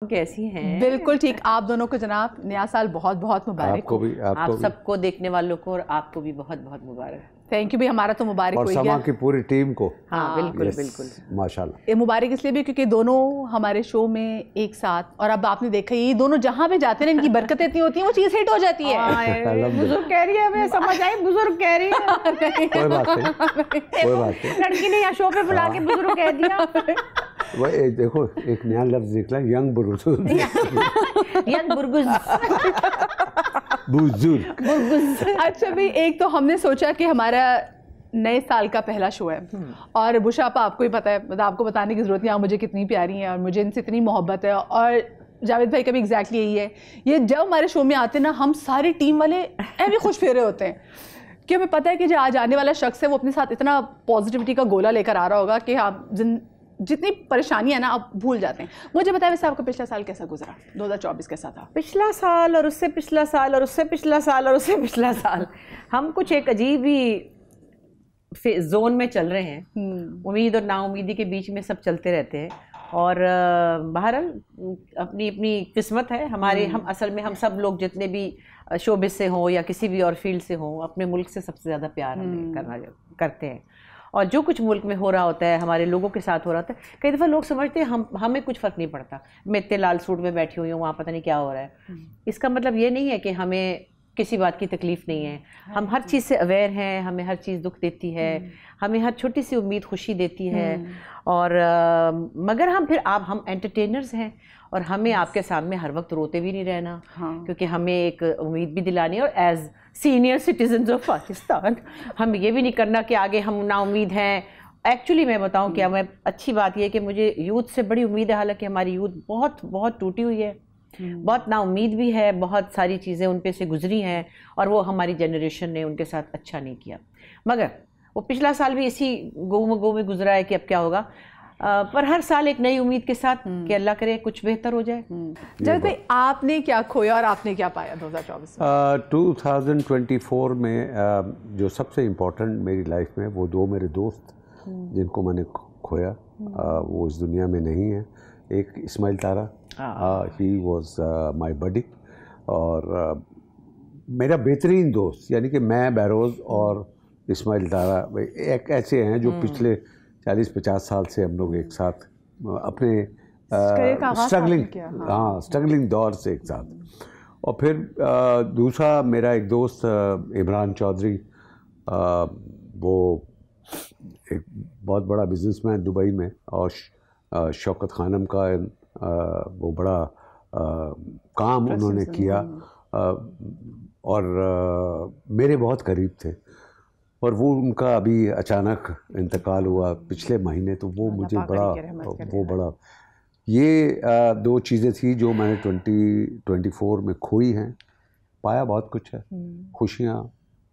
कैसी हैं? बिल्कुल ठीक। आप दोनों को जनाब नया साल बहुत बहुत मुबारक। आपको भी, आप सबको देखने वालों को और आपको भी बहुत बहुत मुबारक। थैंक यू भी, हमारा तो मुबारक और हो समा गया की पूरी टीम को। हाँ बिल्कुल बिल्कुल माशाल्लाह। ये मुबारक इसलिए भी क्योंकि दोनों हमारे शो में एक साथ, और अब आपने देखा ये दोनों जहाँ पे जाते हैं इनकी बरकतें इतनी होती हैं, वो चीज़ हिट हो जाती है। बुजुर्ग कह रही है, मैं समझ आई बुजुर्ग कह रही है। कोई बात नहीं, कोई बात नहीं। लड़की ने यहाँ शो पे बुला के बुजुर्ग कह दिया। वो देखो एक नया लफ्ज निकला, यंग बुजुर्ग। यंग बुजुर्ग। अच्छा भाई, एक तो हमने सोचा कि हमारा नए साल का पहला शो है और बुशापा आपको ही पता है, मतलब आपको बताने की ज़रूरत नहीं, आप मुझे कितनी प्यारी हैं और मुझे इनसे इतनी मोहब्बत है। और जावेद भाई का भी एग्जैक्टली यही है। ये जब हमारे शो में आते हैं ना, हम सारी टीम वाले भी खुश फेरे होते हैं कि हमें पता है कि जो आज आने वाला शख्स है वो अपने साथ इतना पॉजिटिविटी का गोला लेकर आ रहा होगा कि आप जितनी परेशानियां ना आप भूल जाते हैं। मुझे बताया वैसे आपका पिछला साल कैसा गुजरा? 2024 कैसा था? पिछला साल और उससे पिछला साल और उससे पिछला साल और उससे पिछला साल हम कुछ एक अजीब ही जोन में चल रहे हैं। उम्मीद और नाउमीदी के बीच में सब चलते रहते हैं और बहरहाल अपनी अपनी किस्मत है हमारे। हम असल में हम सब लोग जितने भी शोबिस से हों या किसी भी और फील्ड से हों, अपने मुल्क से सबसे ज़्यादा प्यार हमें करते हैं। और जो कुछ मुल्क में हो रहा होता है, हमारे लोगों के साथ हो रहा होता है, कई दफ़ा लोग समझते हैं हमें कुछ फ़र्क नहीं पड़ता, मैं इतने लाल सूट में बैठी हुई हूँ, वहाँ पता नहीं क्या हो रहा है। इसका मतलब ये नहीं है कि हमें किसी बात की तकलीफ़ नहीं है। हम हर चीज़ से अवेयर हैं, हमें हर चीज़ दुख देती है, हमें हर छोटी सी उम्मीद खुशी देती है। और मगर हम एंटरटेनर्स हैं और हमें आपके सामने हर वक्त रोते भी नहीं रहना। क्योंकि हमें एक उम्मीद भी दिलानी है और as senior citizens of Pakistan हम ये भी नहीं करना कि आगे हम ना उम्मीद हैं। एक्चुअली मैं बताऊं क्या, मैं अच्छी बात यह है कि मुझे यूथ से बड़ी उम्मीद है। हालांकि हमारी यूथ बहुत बहुत टूटी हुई है, बहुत ना उम्मीद भी है, बहुत सारी चीज़ें उन पे से गुजरी हैं और वो हमारी जनरेशन ने उनके साथ अच्छा नहीं किया। मगर वो पिछला साल भी इसी गो में गुजरा है कि अब क्या होगा। पर हर साल एक नई उम्मीद के साथ कि अल्लाह करे कुछ बेहतर हो जाए। जब भाई आपने क्या खोया और आपने क्या पाया 2024 में? 2024 में जो सबसे इम्पोर्टेंट मेरी लाइफ में वो दो मेरे दोस्त जिनको मैंने खोया, वो इस दुनिया में नहीं है। एक इस्माइल तारा, ही वॉज माई बडी, और मेरा बेहतरीन दोस्त, यानी कि मैं बहरोज़ और इस्माइल तारा एक ऐसे हैं जो पिछले 40-50 साल से हम लोग एक साथ अपने स्ट्रगलिंग दौर से एक साथ। और फिर दूसरा मेरा एक दोस्त इमरान चौधरी, वो एक बहुत बड़ा बिजनेसमैन दुबई में, और शौकत खानम का वो बड़ा काम उन्होंने किया और मेरे बहुत करीब थे। और वो उनका अभी अचानक इंतकाल हुआ पिछले महीने, तो वो मुझे बड़ा ये दो चीज़ें थी जो मैंने 2024 में खोई हैं। पाया बहुत कुछ है, खुशियाँ,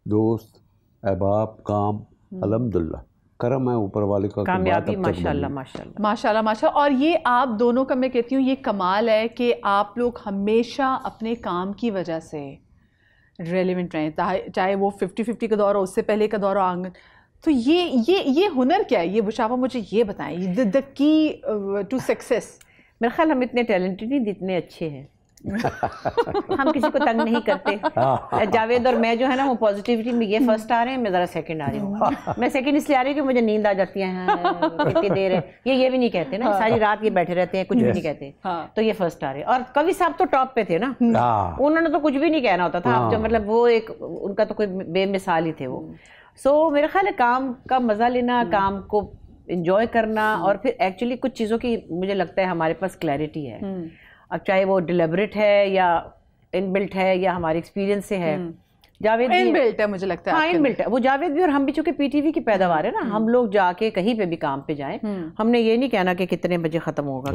दोस्त, अहबाब, काम, अल्हम्दुलिल्लाह, करम है ऊपर वाले का, कामयाबी माशाल्लाह माशाल्लाह माशाल्लाह माशाल्लाह। और ये आप दोनों का मैं कहती हूँ ये कमाल है कि आप लोग हमेशा अपने काम की वजह से रेलिवेंट रहें, चाहे वो 50-50 का दौर हो, उससे पहले का दौर हो, आंगन। तो ये हुनर क्या है? ये बुशापा मुझे ये बताएं, द की टू सक्सेस। मेरा ख्याल हम इतने टैलेंटेड नहीं, इतने अच्छे हैं। हम किसी को तंग नहीं करते। जावेद और मैं जो है ना, वो पॉजिटिविटी में ये फर्स्ट आ रहे हैं, मैं ज़रा सेकंड आ रही हूँ। मैं सेकंड इसलिए आ रही हूँ कि मुझे नींद आ जाती है, इतनी देर है, ये भी नहीं कहते ना, सारी रात ये बैठे रहते हैं, कुछ भी नहीं कहते। तो ये फर्स्ट आ रहे हैं। और कवि साहब तो टॉप पे थे ना, उन्होंने तो कुछ भी नहीं कहना होता था। जो मतलब वो एक उनका तो कोई बेमिसाल ही थे वो। सो मेरा ख्याल है काम का मज़ा लेना, काम को इंजॉय करना, और फिर एक्चुअली कुछ चीज़ों की मुझे लगता है हमारे पास क्लैरिटी है। अब चाहे वो डिलिबरेट है या इनबिल्ट है या हमारे एक्सपीरियंस से है। जावेद भी इनबिल्ट है मुझे लगता है। हाँ इनबिल्ट है, वो जावेद भी और हम भी चूंकि पीटीवी की पैदावार है ना, हम लोग जाके कहीं पे भी काम पे जाएं, हमने ये नहीं कहना कि कितने बजे ख़त्म होगा,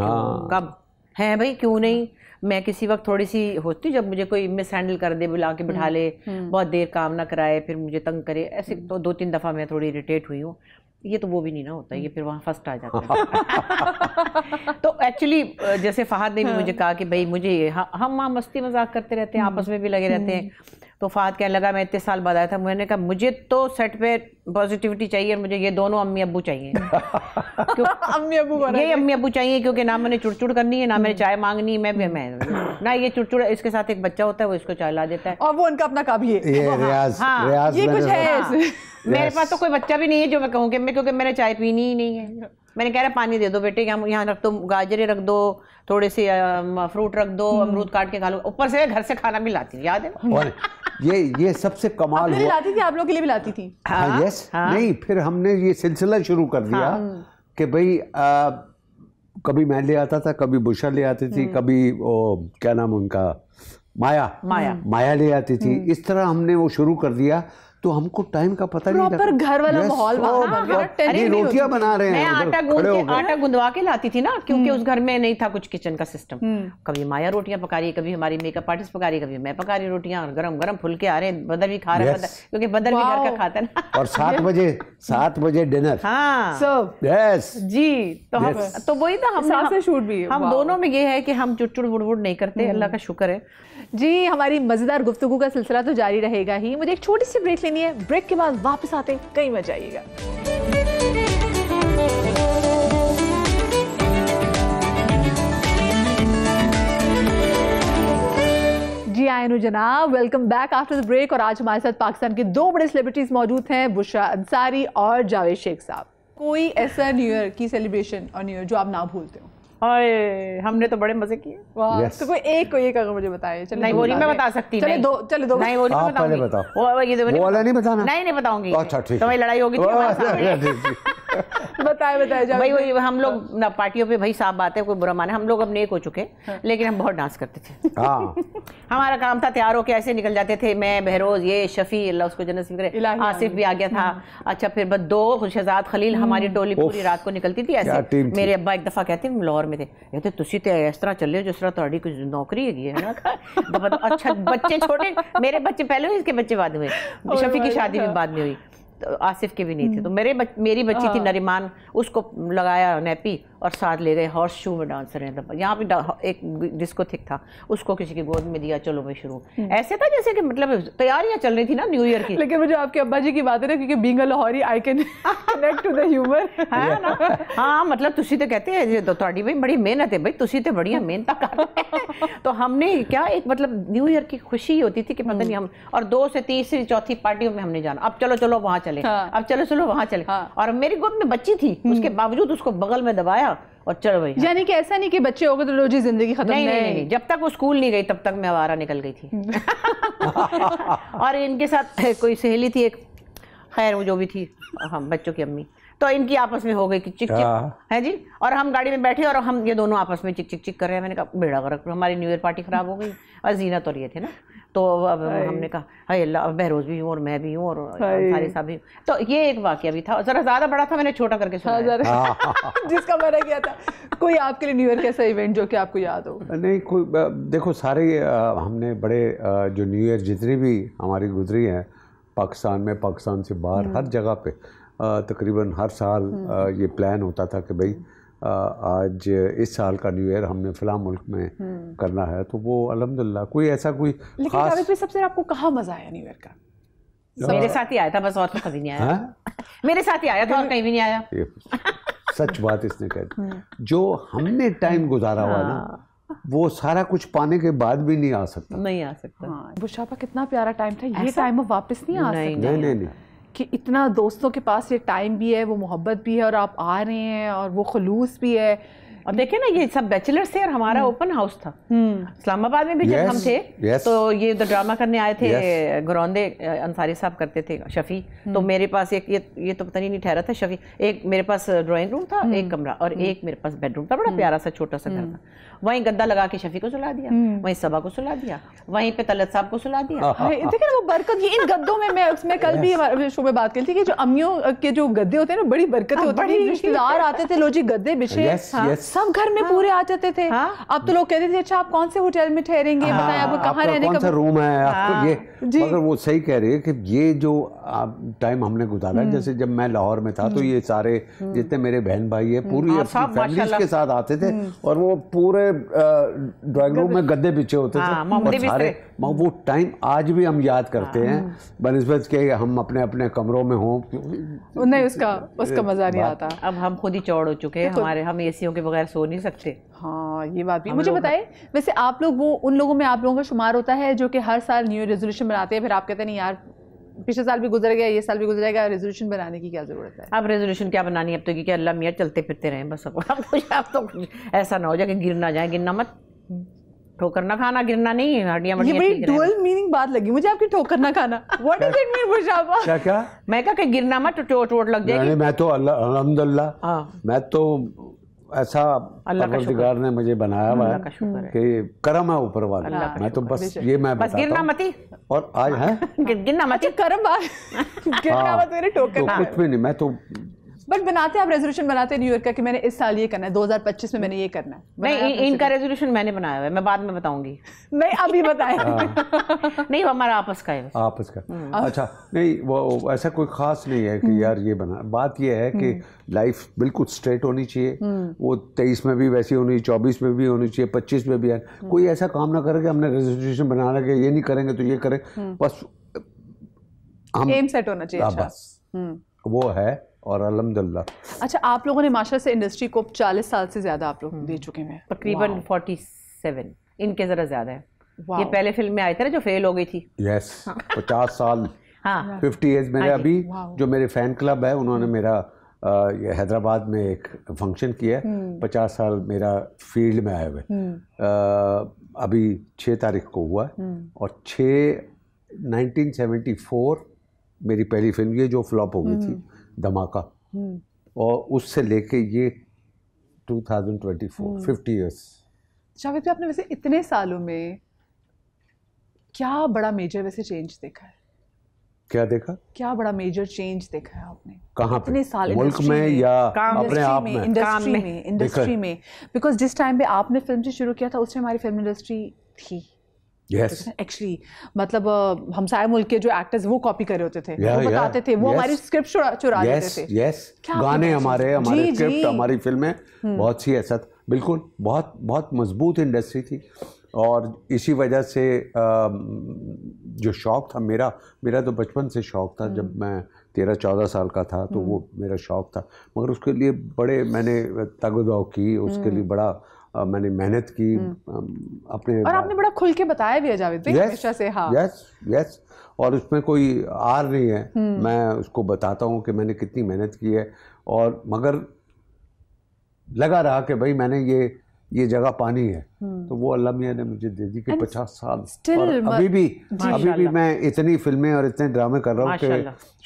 कब है भाई, क्यों नहीं। मैं किसी वक्त थोड़ी सी होती जब मुझे कोई मिस हैंडल कर दे, बुला के बिठा ले, बहुत देर काम ना कराए, फिर मुझे तंग करे, ऐसे तो 2-3 दफ़ा मैं थोड़ी इरिटेट हुई हूँ। ये तो वो भी नहीं ना होता, ये फिर वहाँ फर्स्ट आ जाता है। तो एक्चुअली जैसे फहद ने भी मुझे कहा कि भाई मुझे हम वहाँ मस्ती मजाक करते रहते हैं, आपस में भी लगे रहते हैं, तो फाहद कहने लगा मैं इतने साल बाद आया था, मैंने कहा मुझे तो सेट पे पॉजिटिविटी चाहिए, मुझे ये दोनों अम्मी अब्बू चाहिए। अम्मी अब्बू ये अम्मी अब्बू चाहिए, क्योंकि ना मैंने चुड़चुड़ करनी है, ना मैंने चाय मांगनी है, मैं ना ये चुड़चुड़, इसके साथ एक बच्चा होता है वो इसको चाय ला देता है और वो उनका अपना काम है। रियाज ये कुछ है। मेरे पास तो कोई बच्चा भी नहीं है जो मैं कहूँ कि मैं, क्योंकि मैंने चाय पीनी ही नहीं है। मैंने कह रहा पानी दे दो बेटे, यहाँ रख दो, गाजरे रख दो, थोड़े से फ्रूट रख दो, अमरूद काट के खा लो, ऊपर से घर से खाना भी लाती, याद है? और ये सबसे कमाल हुआ, लाती थी, आप लोग के लिए भी लाती थी। हाँ, यस। नहीं, फिर हमने ये सिलसिला शुरू कर दिया कि भाई कभी मैं ले आता था, कभी बुशा ले आती थी, कभी क्या नाम उनका, माया ले आती थी। इस तरह हमने वो शुरू कर दिया, तो हमको टाइम का पता नहीं लगा। घर वाला माहौल रोटियां बना रहे हैं, मैं आटा गुंदवा के लाती थी ना, क्योंकि उस घर में नहीं था कुछ किचन का सिस्टम। कभी माया रोटियां पका रही, कभी हमारी मेकअप आर्टिस्ट पका रही, कभी मैं पका रही रोटियां, और गरम गरम फुल के आ रहे हैं, बदर भी खा रहे हैं, क्योंकि बदर भी घर का खाता है ना। और 7 बजे डिनर। हाँ यस जी। तो वही था, हम दोनों में ये है कि हम चुटचुड़ बुड़बुड़ नहीं करते, अल्लाह का शुक्र है जी। हमारी मजेदार गुफ्तगू का सिलसिला तो जारी रहेगा ही। मुझे एक छोटी सी ब्रेक लेनी है, ब्रेक के बाद वापस आते कहीं मत जाइएगा। जी आयनु जनाब, welcome back after the break. और आज हमारे साथ पाकिस्तान के 2 बड़े सेलिब्रिटीज मौजूद हैं, बुशरा अंसारी और जावेद शेख साहब। कोई ऐसा न्यू ईयर की सेलिब्रेशन और न्यू ईयर जो आप ना भूलते हो? और हमने तो बड़े मजे किए। तो कोई एक अगर मुझे बताइए। नहीं वो नहीं मैं बता सकती। चले दो नहीं वो नहीं बताऊंगी। वो वाला नहीं बताना। नहीं बताऊंगी। अच्छा ठीक। तो लड़ाई होगी बताए भाई वही हम लोग ना पार्टियों पे, भाई साफ बात है, कोई बुरा माने, हम लोग अब नेक हो चुके, लेकिन हम बहुत डांस करते थे। हमारा काम था तैयार होके ऐसे निकल जाते थे, मैं, बहरोज, ये शफी, अल्लाह उसको जन्नत नसीब करे, आसिफ भी आ गया था। अच्छा फिर बस 2 शहजाद खलील, हमारी टोली पूरी रात को निकलती थी ऐसे। मेरे अब्बा एक दफा कहते लाहौर में थे, कहते तुसी तो इस तरह चले जिस तरह तुम्हारी कुछ नौकरी है ना। अच्छा बच्चे छोटे, मेरे बच्चे पहले हुए, इसके बच्चे बाद हुए, शफी की शादी भी बाद में हुई, तो आसिफ के भी नहीं थे। तो मेरी बच्ची थी नरीमान, उसको लगाया नैपी और साथ ले गए हॉर्स शू में डांसर हैं। यहाँ पे एक डिस्को थिक था, उसको किसी की गोद में दिया, चलो भाई शुरू। ऐसे था जैसे कि मतलब तैयारियां चल रही थी ना न्यू ईयर की। लेकिन मुझे आपके अब्बा जी की बात है ना, क्योंकि being a Lahori I can connect to the humour, है ना। हाँ मतलब तुसी तो कहते हैं तो तुम्हारी भाई बड़ी मेहनत है, भाई तुसी तो बढ़िया मेहनत करते। तो हमने क्या एक मतलब न्यू ईयर की खुशी होती थी कि पता नहीं हम, और 2 से तीसरी चौथी पार्टियों में हमने जाना, अब चलो वहां चले, अब चलो वहां चले। और मेरी गोद में बच्ची थी, उसके बावजूद उसको बगल में दबाया और चलो भाई। यानी कि ऐसा नहीं कि बच्चे हो गए तो रोजी जिंदगी खत्म। नहीं, जब तक वो स्कूल नहीं गई तब तक मैं आवारा निकल गई थी। और इनके साथ कोई सहेली थी एक, खैर वो जो भी थी, हम बच्चों की अम्मी, तो इनकी आपस में हो गई कि चिक है जी। और हम गाड़ी में बैठे और हम ये दोनों आपस में चिक कर रहे हैं। मैंने कहा बेड़ा गर्क, हमारी न्यू ईयर पार्टी खराब हो गई। और जीनत और ये थे ना, तो अब हमने कहा हाय अल्लाह, बहरोज भी हूँ और मैं भी हूँ और सारे साहब भी। तो ये एक वाकया भी था, जरा ज्यादा बड़ा था, मैंने छोटा करके सुनाया जिसका मैंने किया था। कोई आपके लिए न्यू ईयर कैसा इवेंट जो कि आपको याद हो? नहीं कोई, देखो सारे हमने बड़े जो न्यू ईयर जितनी भी हमारी गुजरी हैं पाकिस्तान में, पाकिस्तान से बाहर, हर जगह पे तकरीबन हर साल ये प्लान होता था कि भाई आज इस साल का न्यू ईयर हमने फ़िलहाल मुल्क में करना है। तो वो अल्हम्दुलिल्लाह कोई ऐसा कोई लेकिन पे सबसे आपको कहाँ मज़ा आया न्यू ईयर का? मेरे साथ ही आया था बस, और तो कभी नहीं आया। मेरे साथ ही आया था और कहीं भी नहीं आया। सच बात इसने कही, जो हमने टाइम गुजारा हुआ ना, वो सारा कुछ पाने के बाद भी नहीं आ सकता। बुशापा कितना प्यारा टाइम था, ये टाइम अब वापस नहीं आ सकता। नहीं कि इतना दोस्तों के पास ये टाइम भी है, वो मोहब्बत भी है, और आप आ रहे हैं और वो खलूस भी है। और देखे ना ये सब बैचलर्स थे और हमारा ओपन हाउस था इस्लामाबाद में भी। जब हम थे तो ये ड्रामा करने आए थे, गुरौंदे अंसारी साहब करते थे, शफी। तो मेरे पास एक ये तो पता नहीं ठहरा था शफी, एक मेरे पास ड्राइंग रूम था, एक कमरा, और एक मेरे पास बेडरूम था, बड़ा प्यारा सा छोटा सा घर था। वहीं गद्दा लगा के शफी को सुला दिया, वहीं सबा को सुला दिया, वहीं पे तलत साहब को सुला दिया। देखिए ना वो बरकत, ये इन गद्दों में मैं उसमें कल भी शो में बात की थी कि जो अम्मियों के जो गद्दे होते हैं ना, बड़ी बरकत होती है। रिश्तेदार आते थे, लो जी गद्दे बिछे, सब घर में पूरे आ जाते थे। अब तो लोग कहते थे अच्छा आप कौन से होटल में ठहरेंगे, बताएं आपको कहाँ रहने का, कौन सा रूम है आपको, ये मगर वो सही कह रही है कि ये जो टाइम हमने गुजारा, जैसे जब मैं लाहौर में था तो ये सारे जितने मेरे बहन भाई है पूरी फैमिलीज के साथ आते थे और वो पूरे ड्राइंग रूम में गद्दे बिछे होते थे और सारे वो टाइम आज भी हम याद करते हैं बनिस्बत के हम अपने अपने कमरों में हों, नहीं उसका मजा नहीं आता। अब हम खुद ही चौड़ हो चुके हैं, हमारे हम एसीओं के बगैर सो नहीं सकते। हाँ ये बात भी। मुझे बताइए वैसे आप लोग वो उन लोगों में आप लोगों का शुमार होता है जो कि हर साल न्यू ईयर रेजोल्यूशन बनाते हैं, फिर आप कहते हैं नहीं यार पिछले साल भी गुजर गया, ये साल भी गुजर जाएगा, रेजोल्यूशन बनाने की क्या जरूरत है? अब रेजोल्यूशन क्या बनानी है अब तो, क्योंकि अल्लाह मियाँ चलते फिरते रहें बस। अब तो ऐसा ना हो जाए कि गिर ना जाए, गिरना मत, ठोकर ना खाना, गिरना नहीं, हड्डियां ये बड़ी डुअल मीनिंग बात लगी मुझे आपकी, ठोकर ना खाना। व्हाट डज इट मीन बुशापा? क्या मैं कहा कि गिरना मत, चोट लग जाएगी। मैं तो अल्हम्दुलिल्लाह मैं तो ऐसा परवरदिगार ने मुझे बनाया हुआ है कि करम है ऊपर वाला, मैं तो बस ये मैं बस गिरना मत ही, और आज है गिरना मत, करम बात गिरना मत मेरे ठोकर तो कुछ भी नहीं। मैं तो बट बनाते आप रेजोल्यूशन बनाते न्यू ईयर का कि मैंने इस साल ये करना है, 2025 में मैंने ये करना है? नहीं इनका रेजोल्यूशन मैंने बनाया हुआ है, मैं बाद में बताऊंगी। नहीं अभी बताएं। नहीं वो हमारा आपस का है, आपस का। अच्छा नहीं वो ऐसा कोई खास नहीं है कि यार ये बना, बात ये है कि लाइफ बिल्कुल स्ट्रेट होनी चाहिए, वो 23 में भी वैसी होनी, 24 में भी होनी चाहिए, 25 में भी है। कोई ऐसा काम ना करे कि हमने रेजोल्यूशन बनाना कि ये नहीं करेंगे तो ये करें, बस हम एम सेट होना चाहिए। बस वो है और अल्हम्दुलिल्लाह। अच्छा आप लोगों ने माशाल्लाह से इंडस्ट्री को 40 साल से ज़्यादा आप लोग दे चुके हैं, तकरीबन 47, इनके ज़रा ज़्यादा है। ये पहले फिल्म में आई थी ना जो फेल हो गई थी। यस 50 साल। हाँ 50 ईयर्स मेरे अभी जो मेरे फ़ैन क्लब है उन्होंने मेरा ये हैदराबाद में एक फंक्शन किया है, 50 साल मेरा फील्ड में आए हुए, अभी 6 तारीख को हुआ और 1974 मेरी पहली फिल्म ये जो फ्लॉप हो गई थी धमाका, और उससे लेके ये 2024 50 इयर्स। जावेद भाई आपने वैसे इतने सालों में क्या बड़ा मेजर वैसे चेंज देखा है? क्या देखा? क्या बड़ा मेजर चेंज देखा है आपने? कहाँ इतने साल मुल्क में या अपने आप में? इंडस्ट्री में बिकॉज जिस टाइम पे आपने फिल्म से शुरू किया था उस टाइम हमारी फिल्म इंडस्ट्री थी एक्चुअली, मतलब हमसाया मुल्क के जो एक्टर्स वो कॉपी कर रहे होते थे, वो बताते थे, वो हमारी स्क्रिप्ट चुरा लेते थे। गाने हमारे स्क्रिप्ट हमारी फिल्में बहुत सी ऐसा बिल्कुल बहुत मजबूत इंडस्ट्री थी। और इसी वजह से जो शौक़ था मेरा तो बचपन से शौक़ था, जब मैं 13-14 साल का था तो वो मेरा शौक़ था, मगर उसके लिए बड़े मैंने तगदौ की, उसके लिए बड़ा मैंने मेहनत की अपने, और आपने बड़ा खुल के बताया भी है जावेद भाई हमेशा से। हाँ यस और उसमें कोई आर नहीं है, मैं उसको बताता हूँ कि मैंने कितनी मेहनत की है, और मगर लगा रहा कि भाई मैंने ये जगह पानी है, तो वो अल्लाह मियाँ ने मुझे दे दी कि 50 साल और अभी भी मैं इतनी फिल्में और इतने ड्रामे कर रहा हूँ कि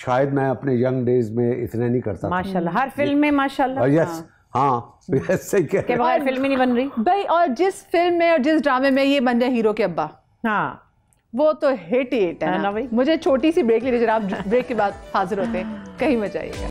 शायद मैं अपने यंग डेज में इतना नहीं करता माशाल्लाह। हर फिल्म में माशाल्लाह। यस हाँ सही कह रहे हैं, फिल्म ही नहीं बन रही भाई, और जिस फिल्म में और जिस ड्रामे में ये बन जाए हीरो के अब्बा, हाँ वो तो हिट है ना भाई। मुझे छोटी सी ब्रेक ले लीजिए, आप ब्रेक के बाद हाजिर होते हैं, कहीं मत जाइएगा।